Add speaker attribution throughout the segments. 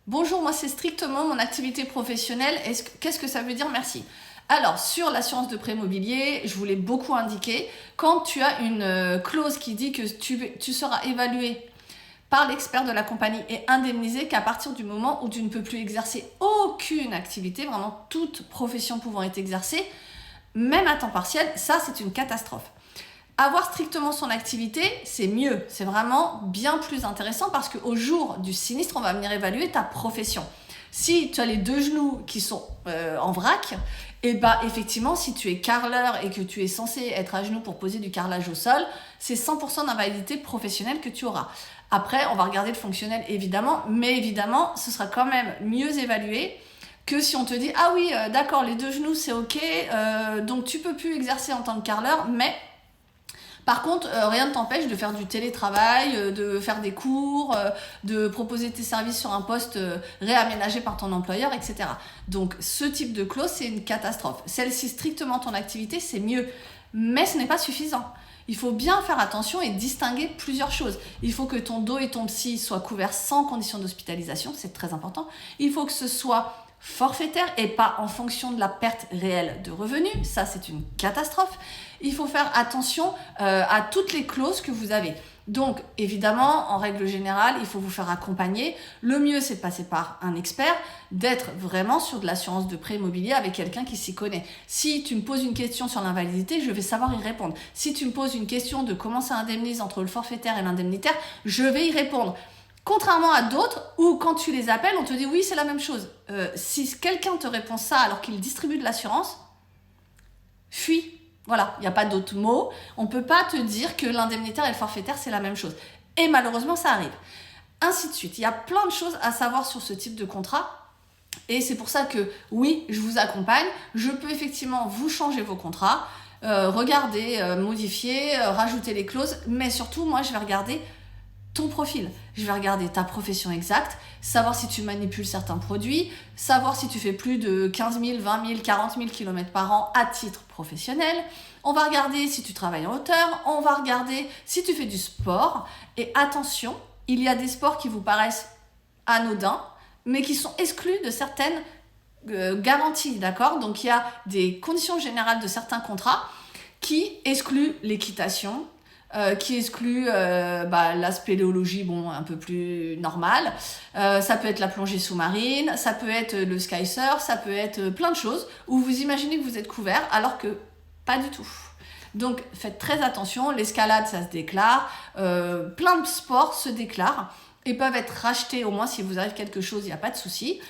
Speaker 1: Bonjour, moi c'est strictement mon activité professionnelle. Qu'est-ce que ça veut dire? Merci. Alors, sur l'assurance de prêt immobilier, je voulais beaucoup indiquer, quand tu as une clause qui dit que tu seras évalué par l'expert de la compagnie et indemnisé qu'à partir du moment où tu ne peux plus exercer aucune activité, vraiment toute profession pouvant être exercée, même à temps partiel, ça c'est une catastrophe. Avoir strictement son activité, c'est mieux, c'est vraiment bien plus intéressant parce qu'au jour du sinistre, on va venir évaluer ta profession. Si tu as les deux genoux qui sont en vrac, et bah effectivement, si tu es carreleur et que tu es censé être à genoux pour poser du carrelage au sol, c'est 100% d'invalidité professionnelle que tu auras. Après, on va regarder le fonctionnel évidemment, mais évidemment, ce sera quand même mieux évalué que si on te dit « Ah oui, d'accord, les deux genoux, c'est ok, donc tu peux plus exercer en tant que carreleur, mais… » Par contre, rien ne t'empêche de faire du télétravail, de faire des cours, de proposer tes services sur un poste réaménagé par ton employeur, etc. Donc, ce type de clause, c'est une catastrophe. Celle-ci, strictement ton activité, c'est mieux. Mais ce n'est pas suffisant. Il faut bien faire attention et distinguer plusieurs choses. Il faut que ton dos et ton psy soient couverts sans condition d'hospitalisation, c'est très important. Il faut que ce soit forfaitaire et pas en fonction de la perte réelle de revenus. Ça, c'est une catastrophe. Il faut faire attention à toutes les clauses que vous avez. Donc, évidemment, en règle générale, il faut vous faire accompagner. Le mieux, c'est de passer par un expert, d'être vraiment sur de l'assurance de prêt immobilier avec quelqu'un qui s'y connaît. Si tu me poses une question sur l'invalidité, je vais savoir y répondre. Si tu me poses une question de comment ça indemnise entre le forfaitaire et l'indemnitaire, je vais y répondre. Contrairement à d'autres où quand tu les appelles, on te dit oui, c'est la même chose. Si quelqu'un te répond ça alors qu'il distribue de l'assurance, fuis. Voilà, il n'y a pas d'autre mot. On ne peut pas te dire que l'indemnitaire et le forfaitaire, c'est la même chose. Et malheureusement, ça arrive. Ainsi de suite. Il y a plein de choses à savoir sur ce type de contrat. Et c'est pour ça que oui, je vous accompagne. Je peux effectivement vous changer vos contrats, regarder, modifier, rajouter les clauses. Mais surtout, moi, je vais regarder ton profil. Je vais regarder ta profession exacte, savoir si tu manipules certains produits, savoir si tu fais plus de 15 000, 20 000, 40 000 km par an à titre professionnel. On va regarder si tu travailles en hauteur, on va regarder si tu fais du sport. Et attention, il y a des sports qui vous paraissent anodins, mais qui sont exclus de certaines garanties, d'accord? Donc il y a des conditions générales de certains contrats qui excluent l'équitation, qui exclut la spéléologie, bon, un peu plus normale. Ça peut être la plongée sous-marine, ça peut être le sky surf, ça peut être plein de choses où vous imaginez que vous êtes couvert alors que pas du tout. Donc faites très attention, l'escalade ça se déclare, plein de sports se déclarent et peuvent être rachetés au moins si vous arrive quelque chose, il n'y a pas de souci.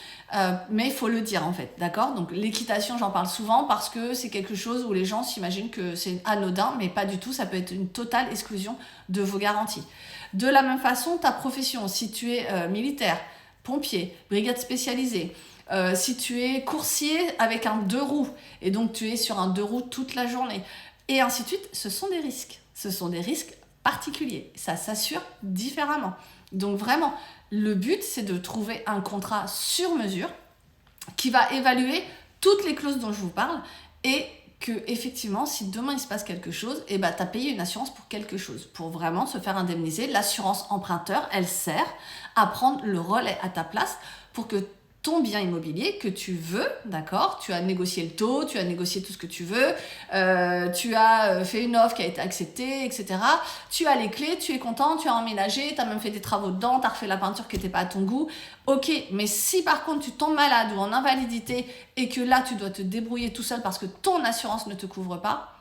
Speaker 1: Mais il faut le dire en fait, d'accord? Donc l'équitation, j'en parle souvent parce que c'est quelque chose où les gens s'imaginent que c'est anodin, mais pas du tout, ça peut être une totale exclusion de vos garanties. De la même façon, ta profession, si tu es militaire, pompier, brigade spécialisée, si tu es coursier avec un 2 roues, et donc tu es sur un 2 roues toute la journée, et ainsi de suite, ce sont des risques. Ce sont des risques particuliers, ça s'assure différemment. Donc vraiment, le but, c'est de trouver un contrat sur mesure qui va évaluer toutes les clauses dont je vous parle et que, effectivement, si demain il se passe quelque chose, tu as payé une assurance pour quelque chose, pour vraiment se faire indemniser. L'assurance emprunteur, elle sert à prendre le relais à ta place pour que ton bien immobilier que tu veux, d'accord, tu as négocié le taux, tu as négocié tout ce que tu veux, tu as fait une offre qui a été acceptée, etc. Tu as les clés, tu es content, tu as emménagé, tu as même fait des travaux dedans, tu as refait la peinture qui n'était pas à ton goût. Ok, mais si par contre tu tombes malade ou en invalidité et que là tu dois te débrouiller tout seul parce que ton assurance ne te couvre pas,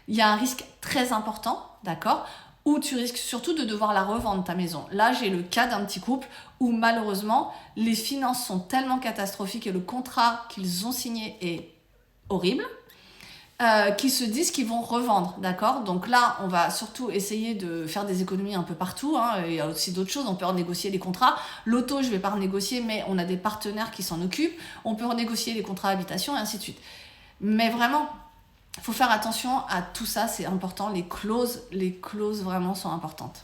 Speaker 1: il y a un risque très important, d'accord, où tu risques surtout de devoir la revendre ta maison. Là, j'ai le cas d'un petit couple où malheureusement, les finances sont tellement catastrophiques et le contrat qu'ils ont signé est horrible, qu'ils se disent qu'ils vont revendre, d'accord? Donc là, on va surtout essayer de faire des économies un peu partout, hein. Il y a aussi d'autres choses, on peut renégocier les contrats. L'auto, je ne vais pas renégocier, mais on a des partenaires qui s'en occupent. On peut renégocier les contrats habitation et ainsi de suite. Mais vraiment, il faut faire attention à tout ça, c'est important. Les clauses vraiment sont importantes.